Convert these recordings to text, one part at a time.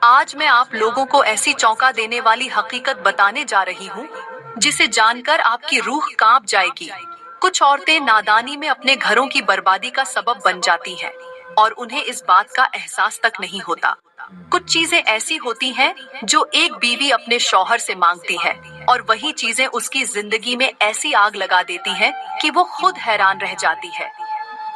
आज मैं आप लोगों को ऐसी चौंका देने वाली हकीकत बताने जा रही हूँ जिसे जानकर आपकी रूह कांप जाएगी। कुछ औरतें नादानी में अपने घरों की बर्बादी का सबब बन जाती हैं और उन्हें इस बात का एहसास तक नहीं होता। कुछ चीजें ऐसी होती हैं जो एक बीवी अपने शौहर से मांगती है और वही चीजें उसकी जिंदगी में ऐसी आग लगा देती हैं कि वो खुद हैरान रह जाती है।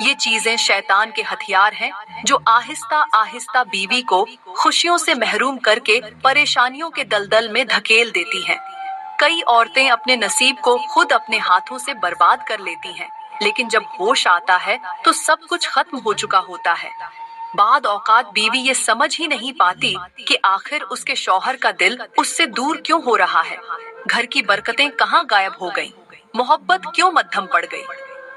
ये चीजें शैतान के हथियार हैं जो आहिस्ता आहिस्ता बीवी को खुशियों से महरूम करके परेशानियों के दलदल में धकेल देती हैं। कई औरतें अपने नसीब को खुद अपने हाथों से बर्बाद कर लेती हैं, लेकिन जब होश आता है तो सब कुछ खत्म हो चुका होता है। बाद औकात बीवी ये समझ ही नहीं पाती कि आखिर उसके शौहर का दिल उससे दूर क्यों हो रहा है। घर की बरकतें कहाँ गायब हो गईं? मोहब्बत क्यों मद्धम पड़ गई?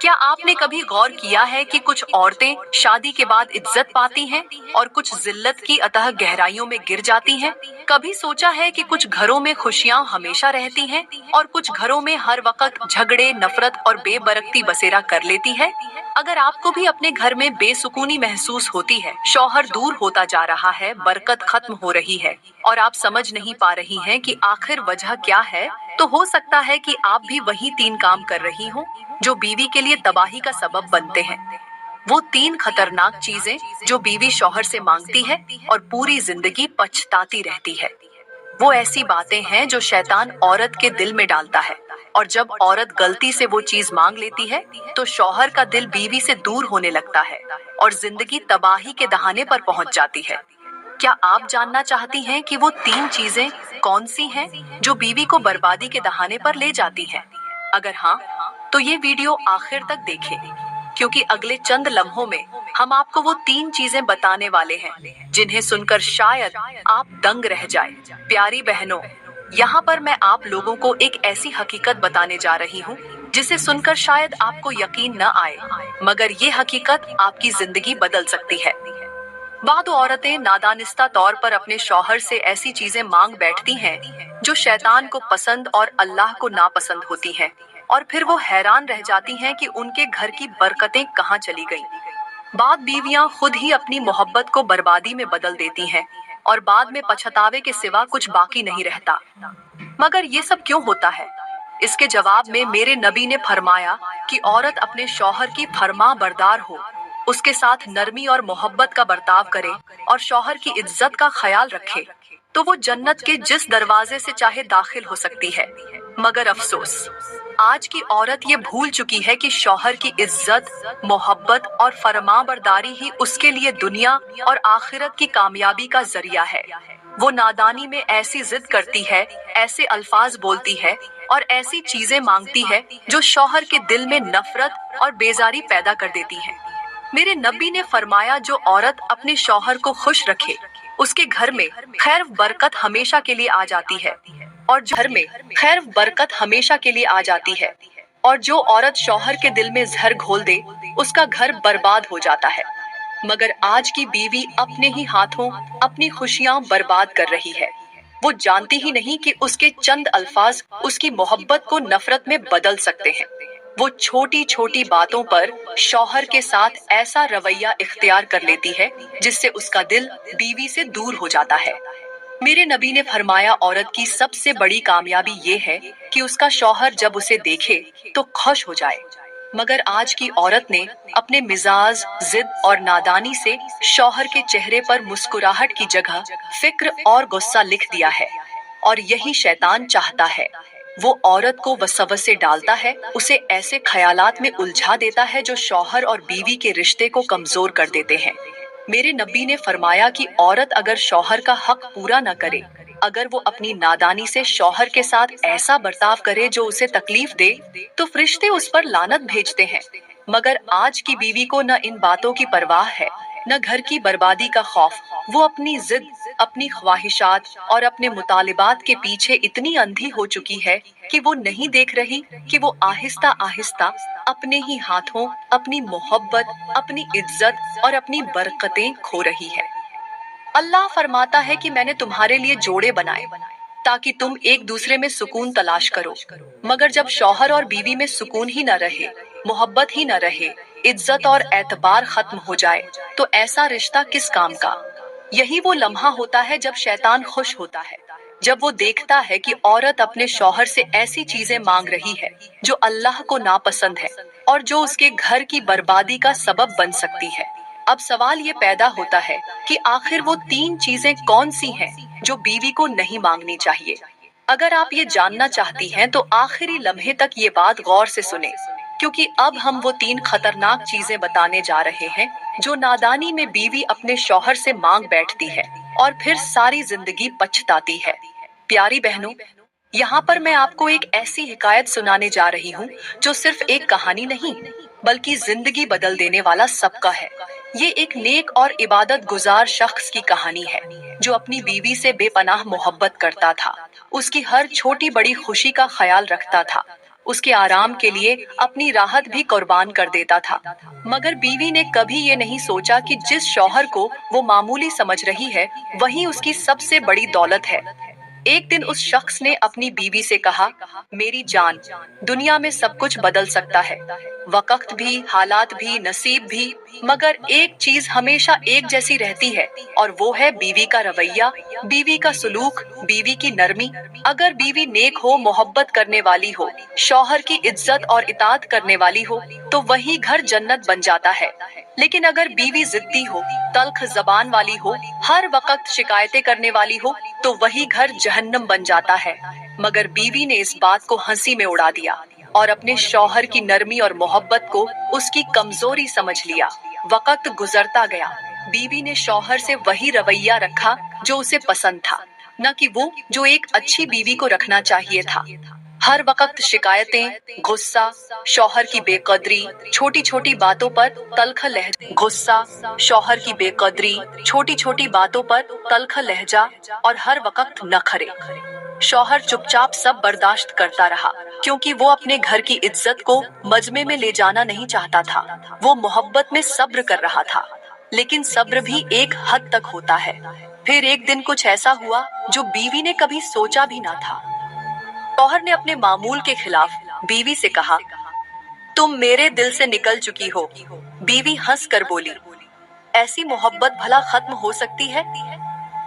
क्या आपने कभी गौर किया है कि कुछ औरतें शादी के बाद इज्जत पाती हैं और कुछ जिल्लत की अतः गहराइयों में गिर जाती हैं? कभी सोचा है कि कुछ घरों में खुशियां हमेशा रहती हैं और कुछ घरों में हर वक्त झगड़े, नफरत और बेबरकती बसेरा कर लेती है? अगर आपको भी अपने घर में बेसुकूनी महसूस होती है, शौहर दूर होता जा रहा है, बरकत खत्म हो रही है और आप समझ नहीं पा रही हैं कि आखिर वजह क्या है, तो हो सकता है कि आप भी वही 3 काम कर रही हो जो बीवी के लिए तबाही का सबब बनते हैं। वो 3 खतरनाक चीजें जो बीवी शौहर से मांगती है और पूरी जिंदगी पछताती रहती है। वो ऐसी बातें हैं जो शैतान औरत के दिल में डालता है, और जब औरत गलती से वो चीज मांग लेती है तो शौहर का दिल बीवी से दूर होने लगता है और जिंदगी तबाही के दहाने पर पहुंच जाती है। क्या आप जानना चाहती हैं कि वो 3 चीजें कौन सी हैं जो बीवी को बर्बादी के दहाने पर ले जाती हैं? अगर हाँ, तो ये वीडियो आखिर तक देखें, क्योंकि अगले चंद लम्हों में हम आपको वो 3 चीजें बताने वाले हैं जिन्हें सुनकर शायद आप दंग रह जाए। प्यारी बहनों, यहाँ पर मैं आप लोगों को एक ऐसी हकीकत बताने जा रही हूँ जिसे सुनकर शायद आपको यकीन न आए, मगर ये हकीकत आपकी जिंदगी बदल सकती है। बाद औरतें नादानिस्ता तौर पर अपने शौहर से ऐसी चीजें मांग बैठती हैं जो शैतान को पसंद और अल्लाह को नापसंद होती हैं, और फिर वो हैरान रह जाती हैं कि उनके घर की बरकतें कहाँ चली गईं। बाद बीवियां खुद ही अपनी मोहब्बत को बर्बादी में बदल देती हैं और बाद में पछतावे के सिवा कुछ बाकी नहीं रहता। मगर ये सब क्यों होता है? इसके जवाब में मेरे नबी ने फरमाया कि औरत अपने शौहर की फरमा बरदार हो, उसके साथ नरमी और मोहब्बत का बर्ताव करे और शौहर की इज्जत का ख्याल रखे, तो वो जन्नत के जिस दरवाजे से चाहे दाखिल हो सकती है। मगर अफसोस, आज की औरत ये भूल चुकी है कि शौहर की इज्जत, मोहब्बत और फरमाबरदारी ही उसके लिए दुनिया और आखिरत की कामयाबी का जरिया है। वो नादानी में ऐसी जिद करती है, ऐसे अल्फाज बोलती है और ऐसी चीजें मांगती है जो शौहर के दिल में नफरत और बेजारी पैदा कर देती है। मेरे नबी ने फरमाया, जो औरत अपने शौहर को खुश रखे उसके घर में खैर बरकत हमेशा के लिए आ जाती है, और जो घर में खैर बरकत हमेशा के लिए आ जाती है, और जो औरत शौहर के दिल में जहर घोल दे उसका घर बर्बाद हो जाता है। मगर आज की बीवी अपने ही हाथों अपनी खुशियां बर्बाद कर रही है। वो जानती ही नहीं कि उसके चंद अल्फाज उसकी मोहब्बत को नफरत में बदल सकते हैं। वो छोटी छोटी बातों पर शौहर के साथ ऐसा रवैया इख्तियार कर लेती है जिससे उसका दिल बीवी से दूर हो जाता है। मेरे नबी ने फरमाया, औरत की सबसे बड़ी कामयाबी ये है कि उसका शौहर जब उसे देखे तो खुश हो जाए। मगर आज की औरत ने अपने मिजाज, जिद और नादानी से शौहर के चेहरे पर मुस्कुराहट की जगह फिक्र और गुस्सा लिख दिया है, और यही शैतान चाहता है। वो औरत को वसवसे डालता है, उसे ऐसे ख्यालात में उलझा देता है जो शौहर और बीवी के रिश्ते को कमजोर कर देते हैं। मेरे नबी ने फरमाया कि औरत अगर शौहर का हक पूरा न करे, अगर वो अपनी नादानी से शौहर के साथ ऐसा बर्ताव करे जो उसे तकलीफ दे, तो फरिश्ते उस पर लानत भेजते हैं। मगर आज की बीवी को न इन बातों की परवाह है, न घर की बर्बादी का खौफ। वो अपनी जिद, अपनी ख्वाहिशात और अपने मुतालिबात के पीछे इतनी अंधी हो चुकी है कि वो नहीं देख रही कि वो आहिस्ता आहिस्ता अपने ही हाथों अपनी मोहब्बत, अपनी इज्जत और अपनी बरकतें खो रही है। अल्लाह फरमाता है कि मैंने तुम्हारे लिए जोड़े बनाए ताकि तुम एक दूसरे में सुकून तलाश करो। मगर जब शौहर और बीवी में सुकून ही न रहे, मोहब्बत ही न रहे, इज्जत और एतबार खत्म हो जाए, तो ऐसा रिश्ता किस काम का? यही वो लम्हा होता है जब शैतान खुश होता है, जब वो देखता है कि औरत अपने शौहर से ऐसी चीजें मांग रही है जो अल्लाह को नापसंद है और जो उसके घर की बर्बादी का सबब बन सकती है। अब सवाल ये पैदा होता है कि आखिर वो 3 चीजें कौन सी हैं जो बीवी को नहीं मांगनी चाहिए। अगर आप ये जानना चाहती हैं तो आखिरी लम्हे तक ये बात गौर से सुने, क्योंकि अब हम वो 3 खतरनाक चीजें बताने जा रहे हैं जो नादानी में बीवी अपने शौहर से मांग बैठती है और फिर सारी जिंदगी पछताती है। प्यारी बहनों, यहाँ पर मैं आपको एक ऐसी हिकायत सुनाने जा रही हूँ जो सिर्फ एक कहानी नहीं, बल्कि जिंदगी बदल देने वाला सबका है। ये एक नेक और इबादत गुजार शख्स की कहानी है जो अपनी बीवी से बेपनाह मोहब्बत करता था, उसकी हर छोटी बड़ी खुशी का ख्याल रखता था, उसके आराम के लिए अपनी राहत भी कुर्बान कर देता था। मगर बीवी ने कभी ये नहीं सोचा कि जिस शौहर को वो मामूली समझ रही है वही उसकी सबसे बड़ी दौलत है। एक दिन उस शख्स ने अपनी बीवी से कहा, मेरी जान, दुनिया में सब कुछ बदल सकता है, वक्त भी, हालात भी, नसीब भी, मगर एक चीज हमेशा एक जैसी रहती है और वो है बीवी का रवैया, बीवी का सुलूक, बीवी की नरमी। अगर बीवी नेक हो, मोहब्बत करने वाली हो, शौहर की इज्जत और इताअत करने वाली हो, तो वही घर जन्नत बन जाता है। लेकिन अगर बीवी जिद्दी हो, तल्ख जबान वाली हो, हर वक्त शिकायतें करने वाली हो, तो वही घर जहन्नम बन जाता है। मगर बीवी ने इस बात को हंसी में उड़ा दिया और अपने शौहर की नरमी और मोहब्बत को उसकी कमजोरी समझ लिया। वक्त गुजरता गया, बीवी ने शौहर से वही रवैया रखा जो उसे पसंद था, न कि वो जो एक अच्छी बीवी को रखना चाहिए था। हर वक्त शिकायतें, गुस्सा, शौहर की बेकदरी, छोटी छोटी बातों पर तल्ख लहजा, गुस्सा, शौहर की बेकदरी, छोटी छोटी बातों पर तल्ख लहजा और हर वक्त नखरे। शौहर चुपचाप सब बर्दाश्त करता रहा, क्योंकि वो अपने घर की इज्जत को मजमे में ले जाना नहीं चाहता था। वो मोहब्बत में सब्र कर रहा था, लेकिन सब्र भी एक हद तक होता है। फिर एक दिन कुछ ऐसा हुआ जो बीवी ने कभी सोचा भी ना था। शौहर ने अपने मामूल के खिलाफ बीवी से कहा, तुम मेरे दिल से निकल चुकी हो। बीवी हंस कर बोली, ऐसी मोहब्बत भला खत्म हो सकती है?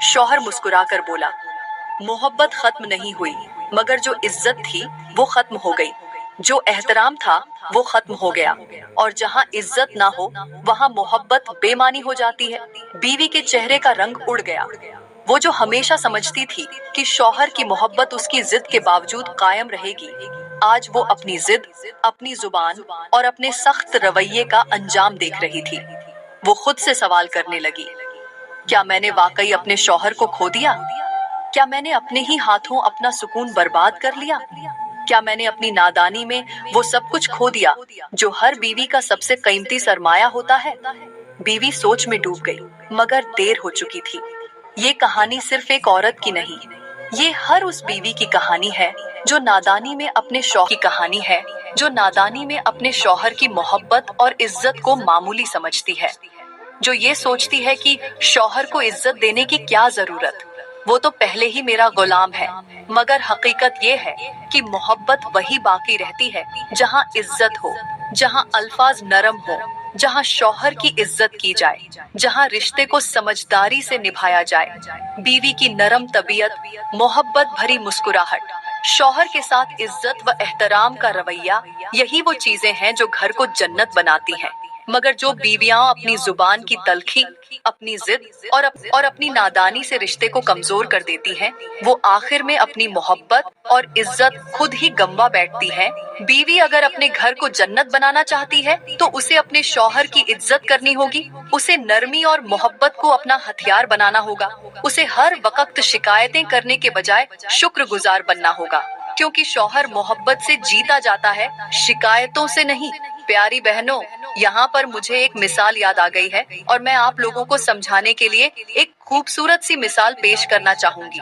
शौहर मुस्कुराकर बोला, मोहब्बत खत्म नहीं हुई, मगर जो इज्जत थी वो खत्म हो गई, जो एहतराम था वो खत्म हो गया, और जहाँ इज्जत ना हो वहाँ मोहब्बत बेमानी हो जाती है। बीवी के चेहरे का रंग उड़ गया। वो जो हमेशा समझती थी कि शौहर की मोहब्बत उसकी जिद के बावजूद कायम रहेगी, आज वो अपनी जिद, अपनी जुबान और अपने सख्त रवैये का अंजाम देख रही थी। वो खुद से सवाल करने लगी, क्या मैंने वाकई अपने शौहर को खो दिया? क्या मैंने अपने ही हाथों अपना सुकून बर्बाद कर लिया? क्या मैंने अपनी नादानी में वो सब कुछ खो दिया जो हर बीवी का सबसे कीमती सरमाया होता है? बीवी सोच में डूब गई, मगर देर हो चुकी थी। ये कहानी सिर्फ एक औरत की नहीं, ये हर उस बीवी की कहानी है जो नादानी में अपने शौहर की कहानी है, जो नादानी में अपने शौहर की मोहब्बत और इज्जत को मामूली समझती है, जो ये सोचती है कि शौहर को इज्जत देने की क्या जरूरत, वो तो पहले ही मेरा गुलाम है। मगर हकीकत ये है कि मोहब्बत वही बाकी रहती है जहाँ इज्जत हो, जहाँ अल्फाज नरम हो, जहाँ शौहर की इज्जत की जाए, जहाँ रिश्ते को समझदारी से निभाया जाए। बीवी की नरम तबीयत, मोहब्बत भरी मुस्कुराहट, शौहर के साथ इज्जत व एहतराम का रवैया, यही वो चीजें हैं जो घर को जन्नत बनाती हैं। मगर जो बीवियां अपनी जुबान की तलखी, अपनी जिद और अपनी नादानी से रिश्ते को कमजोर कर देती हैं, वो आखिर में अपनी मोहब्बत और इज्जत खुद ही गंवा बैठती हैं। बीवी अगर अपने घर को जन्नत बनाना चाहती है तो उसे अपने शौहर की इज्जत करनी होगी, उसे नरमी और मोहब्बत को अपना हथियार बनाना होगा, उसे हर वक्त शिकायतें करने के बजाय शुक्रगुजार बनना होगा, क्योंकि शौहर मोहब्बत से जीता जाता है, शिकायतों से नहीं। प्यारी बहनों, यहाँ पर मुझे एक मिसाल याद आ गई है और मैं आप लोगों को समझाने के लिए एक खूबसूरत सी मिसाल पेश करना चाहूंगी।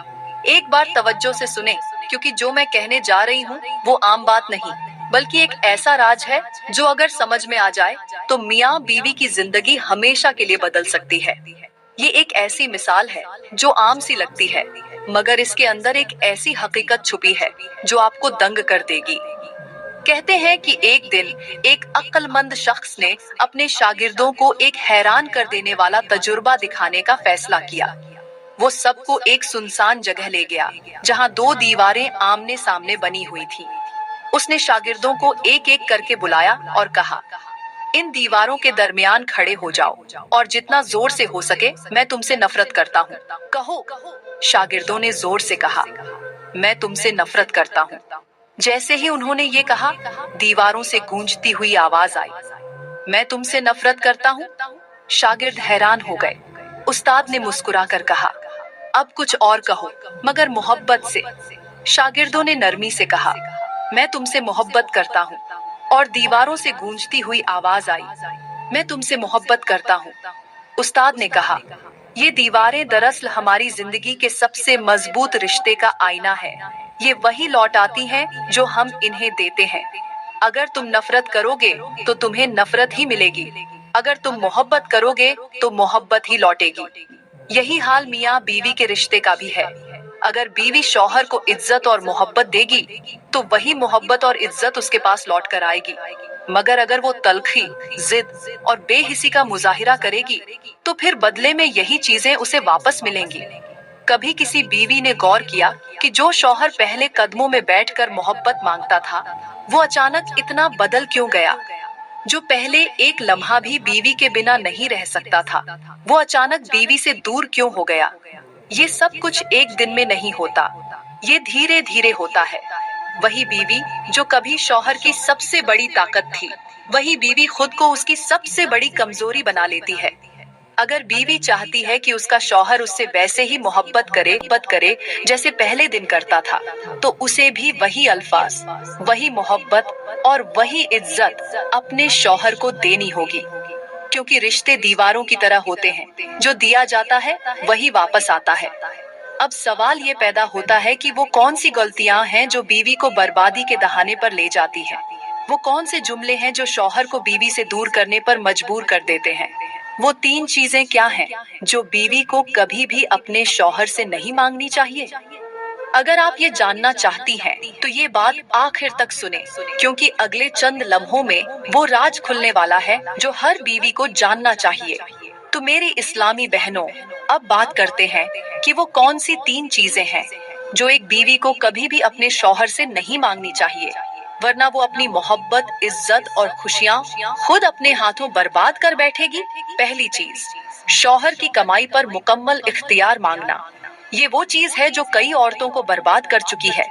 एक बार तवज्जो से सुने, क्योंकि जो मैं कहने जा रही हूँ वो आम बात नहीं, बल्कि एक ऐसा राज है जो अगर समझ में आ जाए तो मियाँ बीवी की जिंदगी हमेशा के लिए बदल सकती है। ये एक ऐसी मिसाल है जो आम सी लगती है, मगर इसके अंदर एक ऐसी हकीकत छुपी है जो आपको दंग कर देगी। कहते हैं कि एक दिन एक अक्लमंद शख्स ने अपने शागिर्दों को एक हैरान कर देने वाला तजुर्बा दिखाने का फैसला किया। वो सबको एक सुनसान जगह ले गया जहां दो दीवारें आमने सामने बनी हुई थीं। उसने शागिर्दों को एक एक करके बुलाया और कहा, इन दीवारों के दरमियान खड़े हो जाओ और जितना जोर से हो सके मैं तुमसे नफरत करता हूँ, कहो। शागिर्दों ने जोर से कहा, मैं तुमसे नफरत करता हूँ। जैसे ही उन्होंने ये कहा, दीवारों से गूंजती हुई आवाज आई, मैं तुमसे नफरत करता हूँ। शागिर्द हैरान हो गए। उस्ताद ने मुस्कुरा कर कहा, अब कुछ और कहो, मगर मोहब्बत से। शागिर्दों ने नरमी से कहा, मैं तुमसे मोहब्बत करता हूँ। और दीवारों से गूंजती हुई आवाज आई, मैं तुमसे मोहब्बत करता हूँ। उस्ताद ने कहा, ये दीवारें दरअसल हमारी जिंदगी के सबसे मजबूत रिश्ते का आईना है। ये वही लौटाती हैं जो हम इन्हें देते हैं। अगर तुम नफरत करोगे तो तुम्हें नफरत ही मिलेगी, अगर तुम मोहब्बत करोगे तो मोहब्बत ही लौटेगी। यही हाल मियाँ बीवी के रिश्ते का भी है। अगर बीवी शौहर को इज्जत और मोहब्बत देगी तो वही मोहब्बत और इज्जत उसके पास लौट कर आएगी, मगर अगर वो तलखी, जिद और बेहिसी का मुजाहिरा करेगी तो फिर बदले में यही चीजें उसे वापस मिलेंगी। कभी किसी बीवी ने गौर किया कि जो शौहर पहले कदमों में बैठकर मोहब्बत मांगता था, वो अचानक इतना बदल क्यों गया? जो पहले एक लम्हा भी बीवी के बिना नहीं रह सकता था, वो अचानक बीवी से दूर क्यों हो गया? ये सब कुछ एक दिन में नहीं होता, ये धीरे धीरे होता है। वही बीवी जो कभी शौहर की सबसे बड़ी ताकत थी, वही बीवी खुद को उसकी सबसे बड़ी कमजोरी बना लेती है। अगर बीवी चाहती है कि उसका शौहर उससे वैसे ही मोहब्बत करे जैसे पहले दिन करता था, तो उसे भी वही अल्फाज, वही मोहब्बत और वही इज्जत अपने शौहर को देनी होगी। क्योंकि रिश्ते दीवारों की तरह होते हैं, जो दिया जाता है वही वापस आता है। अब सवाल ये पैदा होता है कि वो कौन सी गलतियां हैं जो बीवी को बर्बादी के दहाने पर ले जाती हैं? वो कौन से जुमले हैं जो शौहर को बीवी से दूर करने पर मजबूर कर देते हैं? वो 3 चीजें क्या हैं जो बीवी को कभी भी अपने शौहर से नहीं मांगनी चाहिए? अगर आप ये जानना चाहती हैं, तो ये बात आखिर तक सुने, क्योंकि अगले चंद लम्हों में वो राज खुलने वाला है जो हर बीवी को जानना चाहिए। तो मेरी इस्लामी बहनों, अब बात करते हैं कि वो कौन सी 3 चीजें हैं जो एक बीवी को कभी भी अपने शौहर से नहीं मांगनी चाहिए, वरना वो अपनी मोहब्बत, इज्जत और खुशियाँ खुद अपने हाथों बर्बाद कर बैठेगी। पहली चीज, शौहर की कमाई पर मुकम्मल इख्तियार मांगना। ये वो चीज है जो कई औरतों को बर्बाद कर चुकी है,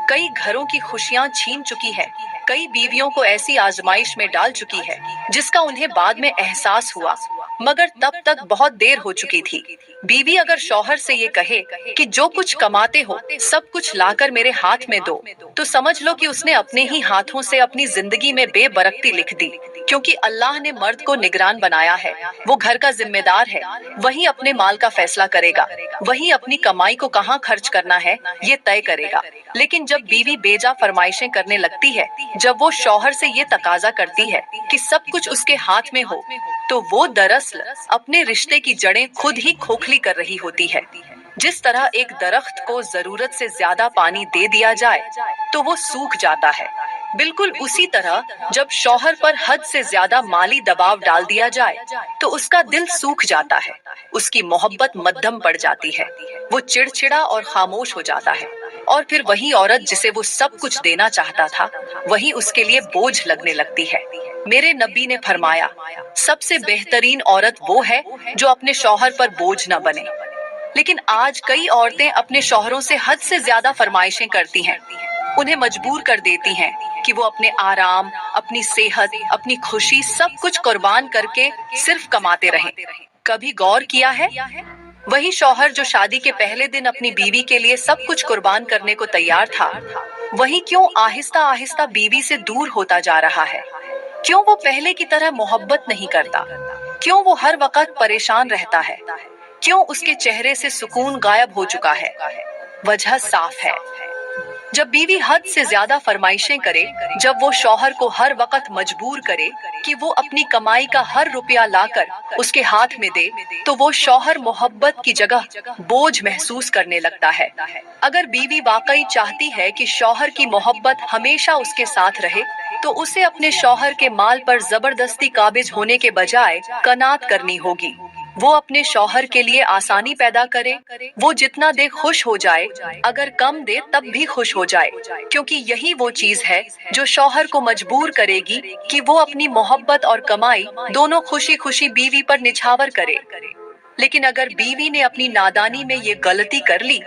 कई घरों की खुशियां छीन चुकी है, कई बीवियों को ऐसी आजमाइश में डाल चुकी है जिसका उन्हें बाद में एहसास हुआ, मगर तब तक बहुत देर हो चुकी थी। बीवी अगर शौहर से ये कहे कि जो कुछ कमाते हो सब कुछ लाकर मेरे हाथ में दो, तो समझ लो कि उसने अपने ही हाथों से अपनी जिंदगी में बेबरकती लिख दी। क्योंकि अल्लाह ने मर्द को निगरान बनाया है, वो घर का जिम्मेदार है, वही अपने माल का फैसला करेगा, वही अपनी कमाई को कहाँ खर्च करना है ये तय करेगा। लेकिन जब बीवी बेजा फरमाइशें करने लगती है, जब वो शौहर से ये तकाजा करती है कि सब कुछ उसके हाथ में हो, तो वो दरअसल अपने रिश्ते की जड़ें खुद ही खोखली कर रही होती है। जिस तरह एक दरख्त को जरूरत से ज्यादा पानी दे दिया जाए तो वो सूख जाता है, बिल्कुल उसी तरह जब शौहर पर हद से ज्यादा माली दबाव डाल दिया जाए तो उसका दिल सूख जाता है, उसकी मोहब्बत मध्यम पड़ जाती है, वो चिड़चिड़ा और खामोश हो जाता है, और फिर वही औरत जिसे वो सब कुछ देना चाहता था, वही उसके लिए बोझ लगने लगती है। मेरे नबी ने फरमाया, सबसे बेहतरीन औरत वो है जो अपने शौहर पर बोझ न बने। लेकिन आज कई औरतें अपने शौहरों से हद से ज्यादा फरमाइशें करती हैं, उन्हें मजबूर कर देती हैं कि वो अपने आराम, अपनी सेहत, अपनी खुशी सब कुछ कुर्बान करके सिर्फ कमाते रहें। कभी गौर किया है? वही शौहर जो शादी के पहले दिन अपनी बीवी के लिए सब कुछ कुर्बान करने को तैयार था, वही क्यों आहिस्ता आहिस्ता बीवी से दूर होता जा रहा है? क्यों वो पहले की तरह मोहब्बत नहीं करता? क्यों वो हर वक्त परेशान रहता है? क्यों उसके चेहरे से सुकून गायब हो चुका है? वजह साफ है, जब बीवी हद से ज्यादा फरमाइशें करे, जब वो शौहर को हर वक्त मजबूर करे कि वो अपनी कमाई का हर रुपया लाकर उसके हाथ में दे, तो वो शौहर मोहब्बत की जगह बोझ महसूस करने लगता है। अगर बीवी वाकई चाहती है कि शौहर की मोहब्बत हमेशा उसके साथ रहे, तो उसे अपने शौहर के माल पर जबरदस्ती काबिज होने के बजाय कनात करनी होगी। वो अपने शौहर के लिए आसानी पैदा करे, वो जितना दे खुश हो जाए, अगर कम दे तब भी खुश हो जाए, क्योंकि यही वो चीज है जो शौहर को मजबूर करेगी कि वो अपनी मोहब्बत और कमाई दोनों खुशी खुशी बीवी पर निछावर करे। लेकिन अगर बीवी ने अपनी नादानी में ये गलती कर ली,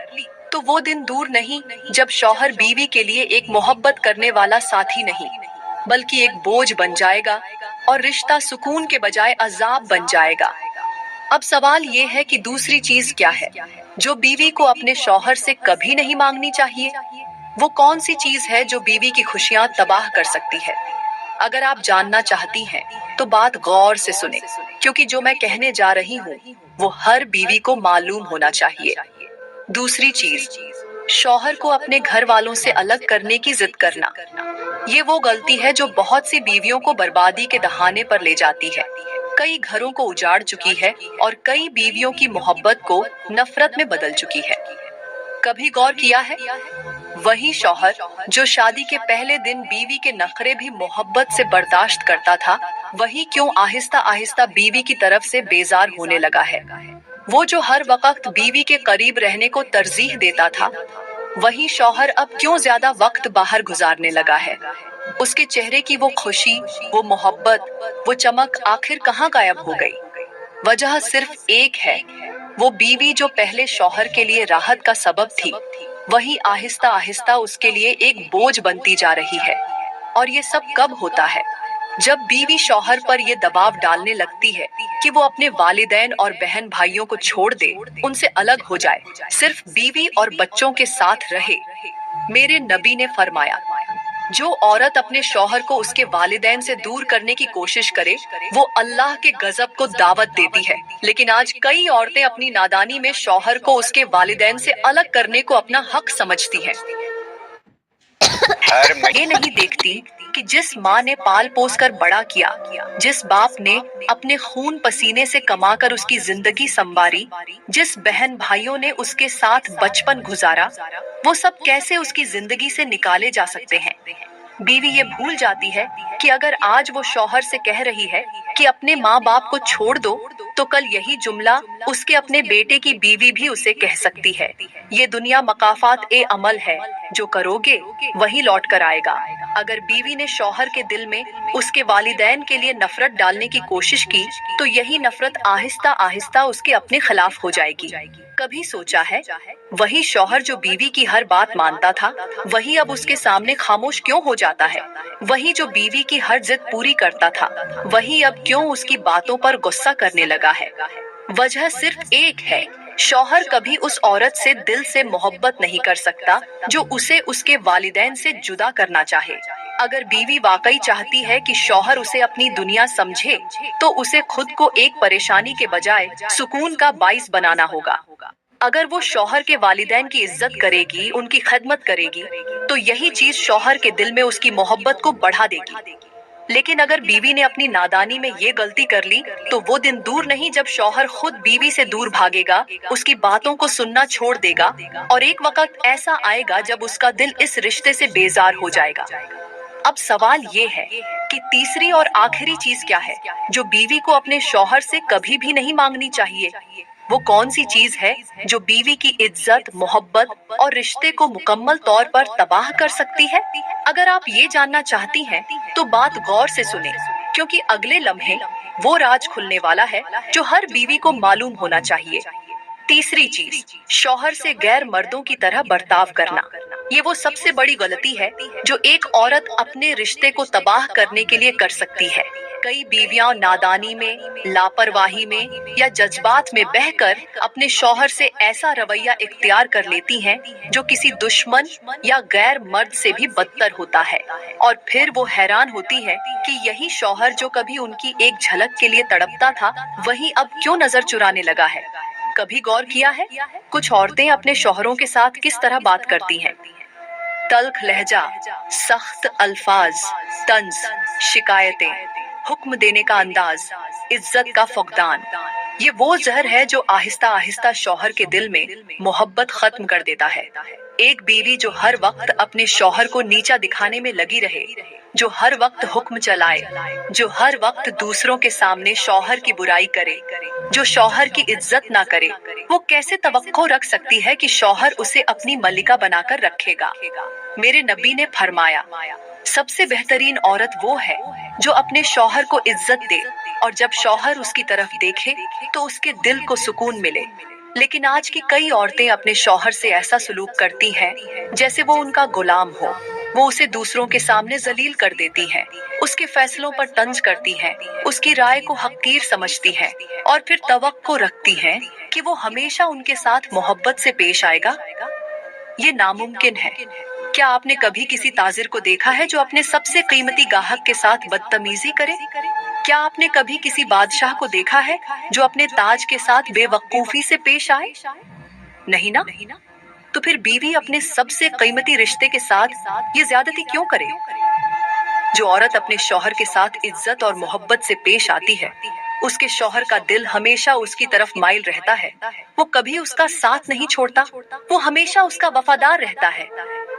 तो वो दिन दूर नहीं जब शौहर बीवी के लिए एक मोहब्बत करने वाला साथी नहीं, बल्कि एक बोझ बन जाएगा और रिश्ता सुकून के बजाय अजाब बन जाएगा। अब सवाल ये है कि दूसरी चीज क्या है जो बीवी को अपने शौहर से कभी नहीं मांगनी चाहिए? वो कौन सी चीज है जो बीवी की खुशियां तबाह कर सकती है? अगर आप जानना चाहती हैं, तो बात गौर से सुने, क्योंकि जो मैं कहने जा रही हूँ वो हर बीवी को मालूम होना चाहिए। दूसरी चीज, शौहर को अपने घर वालों से अलग करने की जिद करना। ये वो गलती है जो बहुत सी बीवियों को बर्बादी के दहाने पर ले जाती है। कई घरों को उजाड़ चुकी है और कई बीवियों की मोहब्बत को नफरत में बदल चुकी है। कभी गौर किया है, वही शौहर जो शादी के पहले दिन बीवी के नखरे भी मोहब्बत से बर्दाश्त करता था, वही क्यों आहिस्ता आहिस्ता बीवी की तरफ से बेजार होने लगा है? वो जो हर वक्त बीवी के करीब रहने को तरजीह देता था, वही शौहर अब क्यों ज्यादा वक्त बाहर गुजारने लगा है? उसके चेहरे की वो खुशी, वो मोहब्बत, वो चमक आखिर कहाँ गायब हो गई? वजह सिर्फ एक है, वो बीवी जो पहले शौहर के लिए राहत का सबब थी, वही आहिस्ता आहिस्ता उसके लिए एक बोझ बनती जा रही है। और ये सब कब होता है? जब बीवी शौहर पर ये दबाव डालने लगती है कि वो अपने वालिदैन और बहन भाइयों को छोड़ दे, उनसे अलग हो जाए, सिर्फ बीवी और बच्चों के साथ रहे। मेरे नबी ने फरमाया, जो औरत अपने शौहर को उसके वालिदैन से दूर करने की कोशिश करे, वो अल्लाह के गजब को दावत देती है। लेकिन आज कई औरतें अपनी नादानी में शौहर को उसके वालिदैन से अलग करने को अपना हक समझती हैं। ये नहीं देखती कि जिस माँ ने पाल पोस कर बड़ा किया, जिस बाप ने अपने खून पसीने से कमाकर उसकी जिंदगी संवारी, जिस बहन भाइयों ने उसके साथ बचपन गुजारा, वो सब कैसे उसकी जिंदगी से निकाले जा सकते हैं? बीवी ये भूल जाती है कि अगर आज वो शौहर से कह रही है कि अपने माँ बाप को छोड़ दो, तो कल यही जुमला उसके अपने बेटे की बीवी भी उसे कह सकती है। ये दुनिया मकाफात ए अमल है, जो करोगे वही लौट कर आएगा। अगर बीवी ने शौहर के दिल में उसके वालिदैन के लिए नफरत डालने की कोशिश की, तो यही नफरत आहिस्ता आहिस्ता उसके अपने खिलाफ हो जाएगी। कभी सोचा है, वही शौहर जो बीवी की हर बात मानता था, वही अब उसके सामने खामोश क्यों हो जाता है? वही जो बीवी की हर जिद पूरी करता था, वही अब क्यों उसकी बातों पर गुस्सा करने लगा है? वजह सिर्फ एक है, शौहर कभी उस औरत से दिल से मोहब्बत नहीं कर सकता जो उसे उसके वालिदैन से जुदा करना चाहे। अगर बीवी वाकई चाहती है कि शौहर उसे अपनी दुनिया समझे, तो उसे खुद को एक परेशानी के बजाय सुकून का बाइस बनाना होगा। अगर वो शौहर के वालिदैन की इज्जत करेगी, उनकी खिदमत करेगी, तो यही चीज शौहर के दिल में उसकी मोहब्बत को बढ़ा देगी। लेकिन अगर बीवी ने अपनी नादानी में ये गलती कर ली, तो वो दिन दूर नहीं जब शौहर खुद बीवी से दूर भागेगा, उसकी बातों को सुनना छोड़ देगा, और एक वक्त ऐसा आएगा जब उसका दिल इस रिश्ते से बेजार हो जाएगा। अब सवाल ये है कि तीसरी और आखिरी चीज क्या है जो बीवी को अपने शौहर से कभी भी नहीं मांगनी चाहिए? वो कौन सी चीज है जो बीवी की इज्जत, मोहब्बत और रिश्ते को मुकम्मल तौर पर तबाह कर सकती है? अगर आप ये जानना चाहती हैं, तो बात गौर से सुने, क्योंकि अगले लम्हे वो राज खुलने वाला है जो हर बीवी को मालूम होना चाहिए। तीसरी चीज, शौहर से गैर मर्दों की तरह बर्ताव करना। ये वो सबसे बड़ी गलती है जो एक औरत अपने रिश्ते को तबाह करने के लिए कर सकती है। कई बीवियां नादानी में, लापरवाही में या जज्बात में बहकर अपने शौहर से ऐसा रवैया इख्तियार कर लेती हैं जो किसी दुश्मन या गैर मर्द से भी बदतर होता है, और फिर वो हैरान होती है कि यही शौहर जो कभी उनकी एक झलक के लिए तड़पता था, वही अब क्यों नजर चुराने लगा है। कभी गौर किया है, कुछ औरतें अपने शौहरों के साथ किस तरह बात करती हैं? तल्ख लहजा, सख्त अल्फाज, तंज, शिकायतें, हुक्म देने का अंदाज, इज्जत का फुकदान, ये वो जहर है जो आहिस्ता आहिस्ता शौहर के दिल में मोहब्बत खत्म कर देता है। एक बीवी जो हर वक्त अपने शौहर को नीचा दिखाने में लगी रहे, जो हर वक्त हुक्म चलाए, जो हर वक्त दूसरों के सामने शौहर की बुराई करे, जो शौहर की इज्जत ना करे, वो कैसे तवक्को रख सकती है कि शौहर उसे अपनी मलिका बनाकर रखेगा। मेरे नबी ने फरमाया, सबसे बेहतरीन औरत वो है जो अपने शौहर को इज्जत दे और जब शौहर उसकी तरफ देखे तो उसके दिल को सुकून मिले। लेकिन आज की कई औरतें अपने शौहर से ऐसा सलूक करती हैं जैसे वो उनका गुलाम हो। वो उसे दूसरों के सामने जलील कर देती हैं, उसके फैसलों पर तंज करती हैं, उसकी राय को हकीर समझती हैं और फिर तवक्को रखती हैं कि वो हमेशा उनके साथ मोहब्बत से पेश आएगा। ये नामुमकिन है। क्या आपने कभी किसी ताजिर को देखा है जो अपने सबसे कीमती ग्राहक के साथ बदतमीजी करे? क्या आपने कभी किसी बादशाह को देखा है जो अपने ताज के साथ बेवकूफी से पेश आए? नहीं ना? तो फिर बीवी अपने सबसे कीमती रिश्ते के साथ ये ज्यादती क्यों करे? जो औरत अपने शौहर के साथ इज्जत और मोहब्बत से पेश आती है, उसके शौहर का दिल हमेशा उसकी तरफ माइल रहता है। वो कभी उसका साथ नहीं छोड़ता, वो हमेशा उसका वफादार रहता है।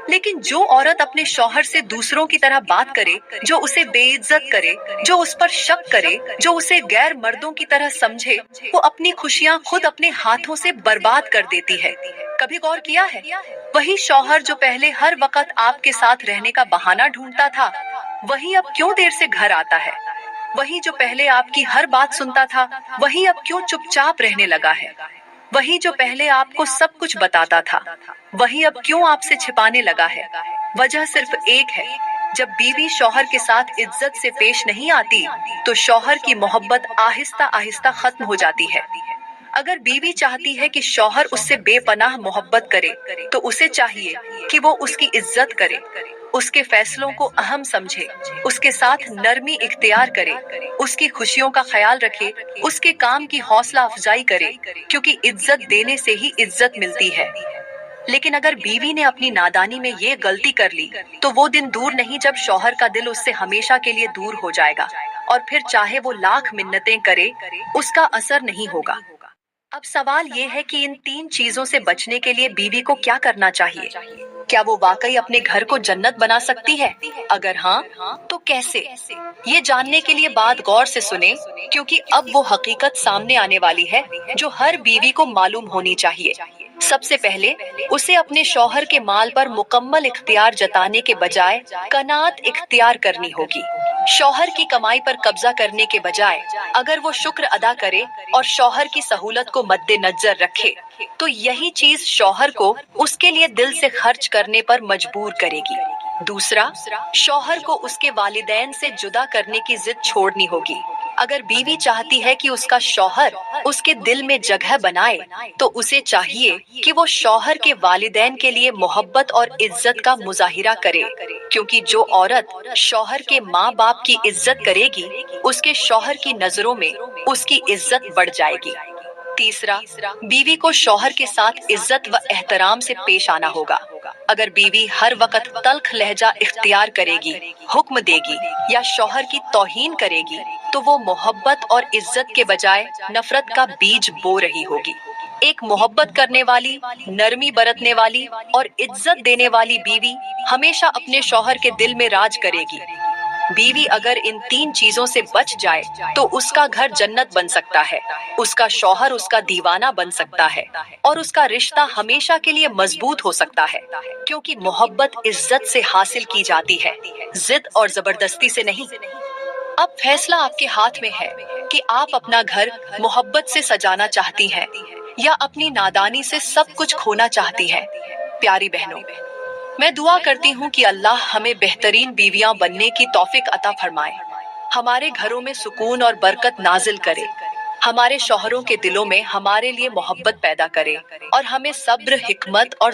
लेकिन जो औरत अपने शौहर से दूसरों की तरह बात करे, जो उसे बेइज्जत करे, जो उस पर शक करे, जो उसे गैर मर्दों की तरह समझे, वो अपनी खुशियां खुद अपने हाथों से बर्बाद कर देती है। कभी गौर किया है? वही शौहर जो पहले हर वक्त आपके साथ रहने का बहाना ढूंढता था, वही अब क्यों देर से घर आता है? वही जो पहले आपकी हर बात सुनता था, वही अब क्यों चुपचाप रहने लगा है? वही जो पहले आपको सब कुछ बताता था, वही अब क्यों आपसे छिपाने लगा है? वजह सिर्फ एक है, जब बीवी शौहर के साथ इज्जत से पेश नहीं आती, तो शौहर की मोहब्बत आहिस्ता आहिस्ता खत्म हो जाती है। अगर बीवी चाहती है कि शौहर उससे बेपनाह मोहब्बत करे, तो उसे चाहिए कि वो उसकी इज्जत करे, उसके फैसलों को अहम समझे, उसके साथ नरमी इख्तियार करे, उसकी खुशियों का ख्याल रखे, उसके काम की हौसला अफजाई करे, क्योंकि इज्जत देने से ही इज्जत मिलती है। लेकिन अगर बीवी ने अपनी नादानी में ये गलती कर ली, तो वो दिन दूर नहीं जब शौहर का दिल उससे हमेशा के लिए दूर हो जाएगा और फिर चाहे वो लाख मिन्नतें करे, उसका असर नहीं होगा। अब सवाल ये है कि इन तीन चीजों से बचने के लिए बीवी को क्या करना चाहिए? क्या वो वाकई अपने घर को जन्नत बना सकती है? अगर हाँ, तो कैसे? ये जानने के लिए बात गौर से सुने, क्योंकि अब वो हकीकत सामने आने वाली है जो हर बीवी को मालूम होनी चाहिए। सबसे पहले उसे अपने शौहर के माल पर मुकम्मल इख्तियार जताने के बजाय कनात इख्तियार करनी होगी। शौहर की कमाई पर कब्जा करने के बजाय अगर वो शुक्र अदा करे और शौहर की सहूलत को मद्देनजर रखे, तो यही चीज शौहर को उसके लिए दिल से खर्च करने पर मजबूर करेगी। दूसरा, शौहर को उसके वालिदैन से जुदा करने की जिद छोड़नी होगी। अगर बीवी चाहती है कि उसका शौहर उसके दिल में जगह बनाए, तो उसे चाहिए कि वो शौहर के वालिदैन के लिए मोहब्बत और इज्जत का मुजाहिरा करे, क्योंकि जो औरत शौहर के माँ बाप की इज्जत करेगी, उसके शौहर की नजरों में उसकी इज्जत बढ़ जाएगी। तीसरा, बीवी को शौहर के साथ इज्जत व एहतराम से पेश आना होगा। अगर बीवी हर वक्त तल्ख लहजा इख्तियार करेगी, हुक्म देगी या शौहर की तौहीन करेगी, तो वो मोहब्बत और इज्जत के बजाय नफरत का बीज बो रही होगी। एक मोहब्बत करने वाली, नरमी बरतने वाली और इज्जत देने वाली बीवी हमेशा अपने शौहर के दिल में राज करेगी। बीवी अगर इन तीन चीजों से बच जाए, तो उसका घर जन्नत बन सकता है, उसका शौहर उसका दीवाना बन सकता है और उसका रिश्ता हमेशा के लिए मजबूत हो सकता है, क्योंकि मोहब्बत इज्जत से हासिल की जाती है, जिद और जबरदस्ती से नहीं। अब फैसला आपके हाथ में है कि आप अपना घर मोहब्बत से सजाना चाहती हैं या अपनी नादानी से सब कुछ खोना चाहती हैं। प्यारी बहनों, मैं दुआ करती हूँ कि अल्लाह हमें बेहतरीन बीवियां बनने की तौफीक अता फरमाए, हमारे घरों में सुकून और बरकत नाजिल करे, हमारे शौहरों के दिलों में हमारे लिए मोहब्बत पैदा करे और हमें सब्र, हिकमत और